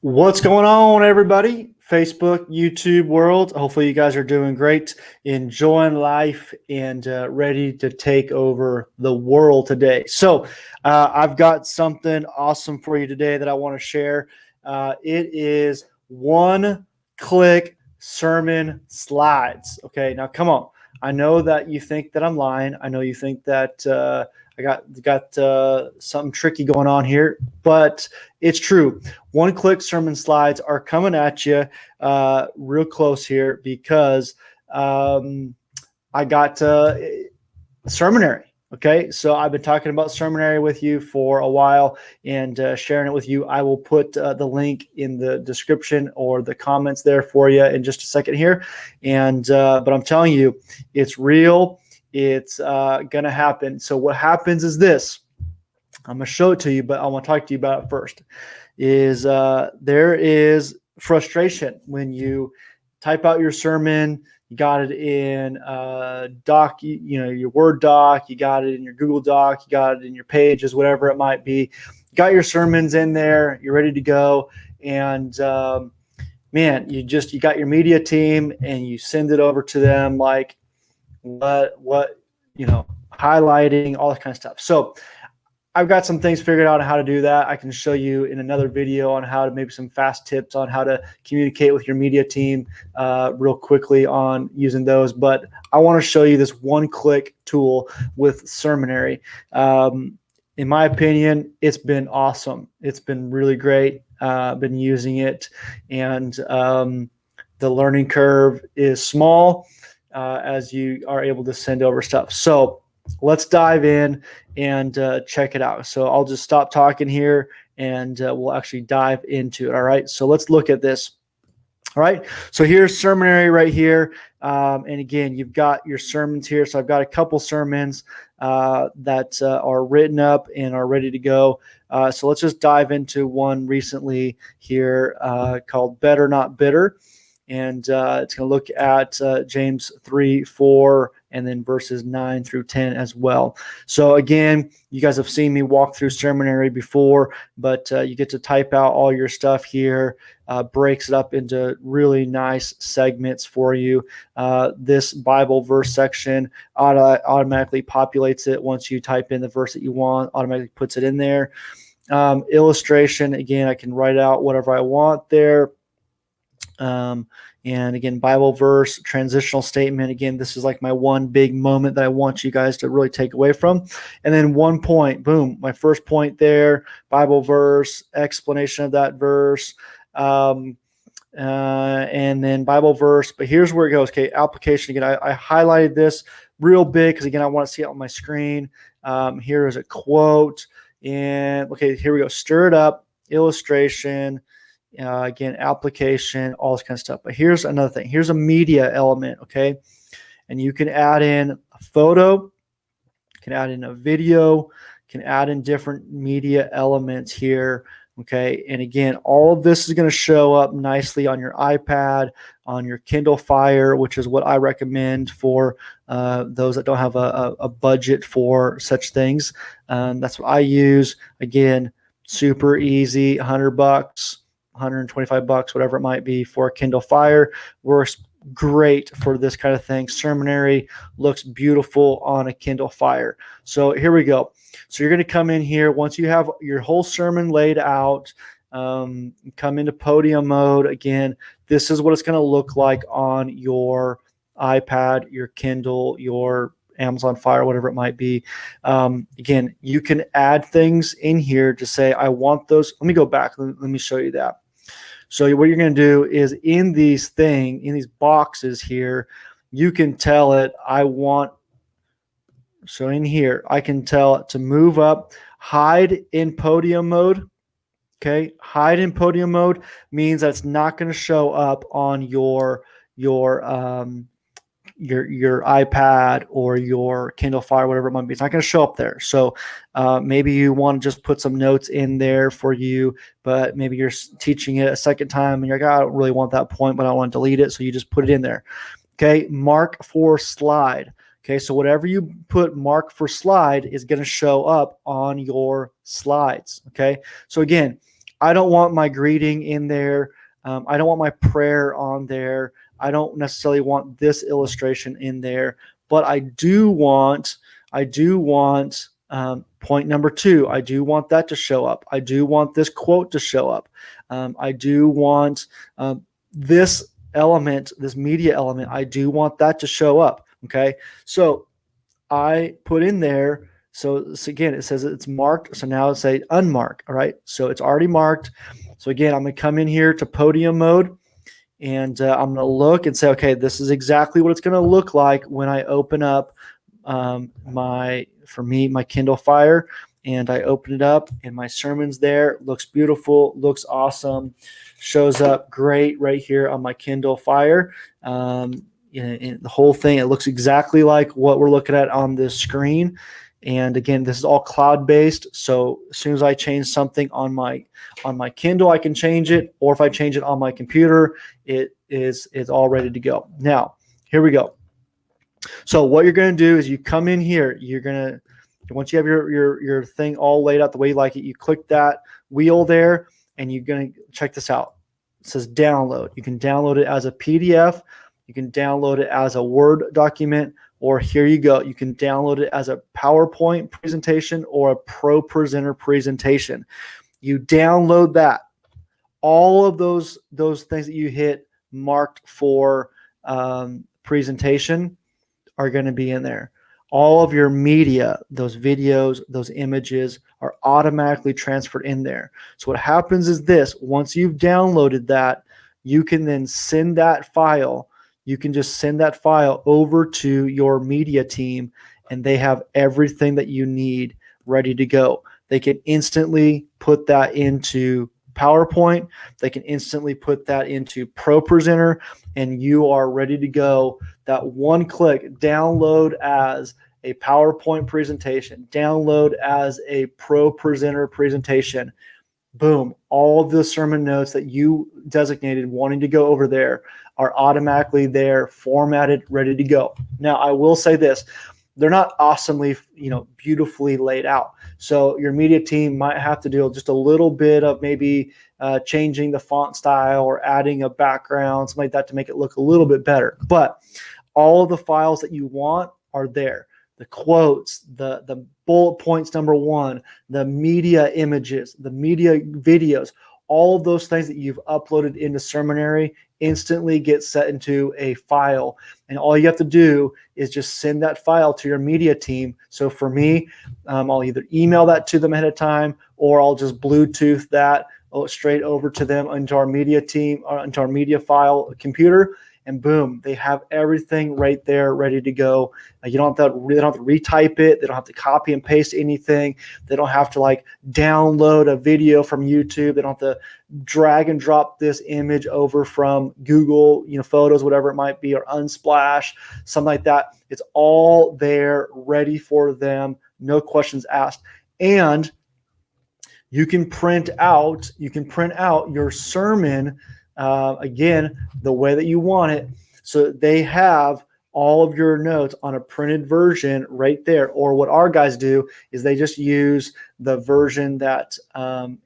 What's going on, everybody? Facebook, YouTube world. Hopefully, you guys are doing great, enjoying life, and ready to take over the world today. So, I've got something awesome for you today that I want to share. It is one click sermon slides. Okay, now come on. I know that you think that I'm lying. I know you think that I got something tricky going on here, but it's true. One click sermon slides are coming at you real close here because I got sermonary. Okay, so I've been talking about sermonary with you for a while and sharing it with you. I will put the link in the description or the comments there for you in just a second here. And but I'm telling you, it's real. It's gonna happen. So what happens is this. I'm gonna show it to you, but I want to talk to you about it first. There is frustration when you type out your sermon. You got it in doc, your Word doc. You got it in your Google Doc. You got it in your Pages, whatever it might be. You got your sermons in there. You're ready to go, and man, you got your media team, and you send it over to them like what highlighting all that kind of stuff. So I've got some things figured out on how to do that. I can show you in another video on how to maybe some fast tips on how to communicate with your media team real quickly on using those. But I want to show you this one-click tool with Sermonary. In my opinion, it's been awesome. It's been really great. I've been using it, and the learning curve is small as you are able to send over stuff. So let's dive in and check it out. So I'll just stop talking here and we'll actually dive into it. All right. So let's look at this. All right. So here's sermonary right here. And again, you've got your sermons here. So I've got a couple sermons that are written up and are ready to go. So let's just dive into one recently here called Better Not Bitter. And it's going to look at James 3:4 and then verses 9 through 10 as well. So again, you guys have seen me walk through sermonary before, but you get to type out all your stuff here, breaks it up into really nice segments for you. This Bible verse section automatically populates it once you type in the verse that you want, automatically puts it in there. Illustration, again, I can write out whatever I want there. And again, Bible verse, transitional statement. Again, this is like my one big moment that I want you guys to really take away from. And then one point, boom, my first point there, Bible verse, explanation of that verse, and then Bible verse. But here's where it goes. Okay, application. Again, I highlighted this real big because, again, I want to see it on my screen. Here is a quote. And, okay, here we go. Stir it up, illustration. Again, application, all this kind of stuff. But here's another thing. Here's a media element, okay? And you can add in a photo, you can add in a video, you can add in different media elements here, okay? And again, all of this is going to show up nicely on your iPad, on your Kindle Fire, which is what I recommend for those that don't have a budget for such things. That's what I use. Again, super easy, $100. $125, whatever it might be for a Kindle Fire. Works great for this kind of thing. Sermonary looks beautiful on a Kindle Fire. So here we go. So you're going to come in here once you have your whole sermon laid out. Come into podium mode. Again, this is what it's going to look like on your iPad, your Kindle, your Amazon Fire, whatever it might be. Again, you can add things in here to say, I want those. Let me go back. Let me show you that. So what you're going to do is in these boxes here, you can tell it, I want, so in here, I can tell it to move up, hide in podium mode. Okay. Hide in podium mode means that it's not going to show up on your iPad or your Kindle Fire, whatever it might be. It's not going to show up there. So maybe you want to just put some notes in there for you, but maybe you're teaching it a second time and you're like, I don't really want that point, but I want to delete it. So you just put it in there. Okay. Mark for slide. Okay. So whatever you put mark for slide is going to show up on your slides. Okay. So again, I don't want my greeting in there. I don't want my prayer on there. I don't necessarily want this illustration in there, but I do want point number 2. I do want that to show up. I do want this quote to show up. I do want this element, this media element. I do want that to show up. Okay. So I put in there. So again, it says it's marked. So now it's say unmarked. All right. So it's already marked. So again, I'm going to come in here to podium mode, and I'm going to look and say, okay, this is exactly what it's going to look like when I open up my Kindle Fire, and I open it up, and my sermon's there. Looks beautiful, looks awesome, shows up great right here on my Kindle Fire. In the whole thing, it looks exactly like what we're looking at on this screen. And again, this is all cloud-based. So as soon as I change something on my Kindle, I can change it, or if I change it on my computer, it's all ready to go. Now, here we go. So what you're going to do is you come in here. You're going to, once you have your thing all laid out the way you like it, you click that wheel there, and you're going to check this out. It says download. You can download it as a PDF. You can download it as a Word document, or here you go. You can download it as a PowerPoint presentation or a ProPresenter presentation. You download that. All of those things that you hit marked for presentation are going to be in there. All of your media, those videos, those images are automatically transferred in there. So what happens is this: once you've downloaded that, you can then send that file. You can just send that file over to your media team, and they have everything that you need ready to go. They can instantly put that into PowerPoint. They can instantly put that into ProPresenter, and you are ready to go. That one click, download as a PowerPoint presentation, download as a ProPresenter presentation. Boom, all of the sermon notes that you designated wanting to go over there are automatically there, formatted, ready to go. Now, I will say this: they're not awesomely, beautifully laid out. So your media team might have to do just a little bit of maybe changing the font style or adding a background, something like that, to make it look a little bit better. But all of the files that you want are there. The quotes, the bullet points, number 1, the media images, the media videos, all of those things that you've uploaded into Sermonary instantly get set into a file. And all you have to do is just send that file to your media team. So for me, I'll either email that to them ahead of time, or I'll just Bluetooth that straight over to them into our media team, or into our media file computer. And boom, they have everything right there ready to go. They don't have to retype it. They don't have to copy and paste anything. They don't have to download a video from YouTube. They don't have to drag and drop this image over from Google, Photos, whatever it might be, or Unsplash, something like that. It's all there ready for them. No questions asked. And you can print out your sermon again, the way that you want it. So they have all of your notes on a printed version right there. Or what our guys do is they just use the version that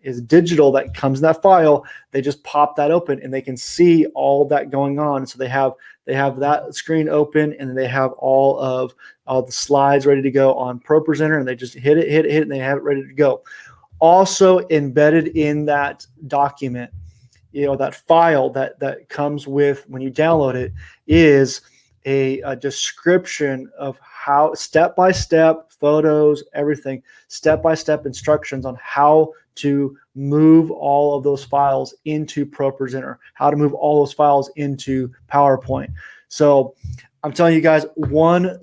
is digital that comes in that file. They just pop that open, and they can see all that going on. So they have that screen open, and they have all the slides ready to go on ProPresenter, and they just hit it, and they have it ready to go. Also embedded in that document, that file that comes with when you download it, is a description of how, step-by-step photos, everything, step-by-step instructions on how to move all of those files into ProPresenter, how to move all those files into PowerPoint. So I'm telling you guys, one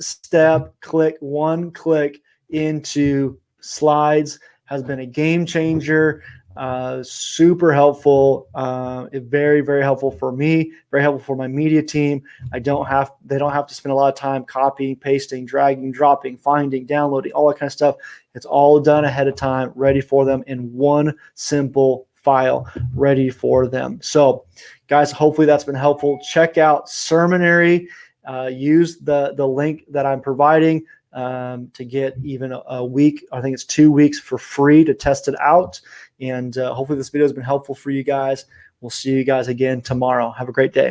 click into Slides has been a game changer. Super helpful. Very, very helpful for me, very helpful for my media team. They don't have to spend a lot of time copying, pasting, dragging, dropping, finding, downloading, all that kind of stuff. It's all done ahead of time, ready for them in one simple file, ready for them. So guys, hopefully that's been helpful. Check out Sermonary. Use the link that I'm providing to get even a week. I think it's 2 weeks for free to test it out. And hopefully this video has been helpful for you guys. We'll see you guys again tomorrow. Have a great day.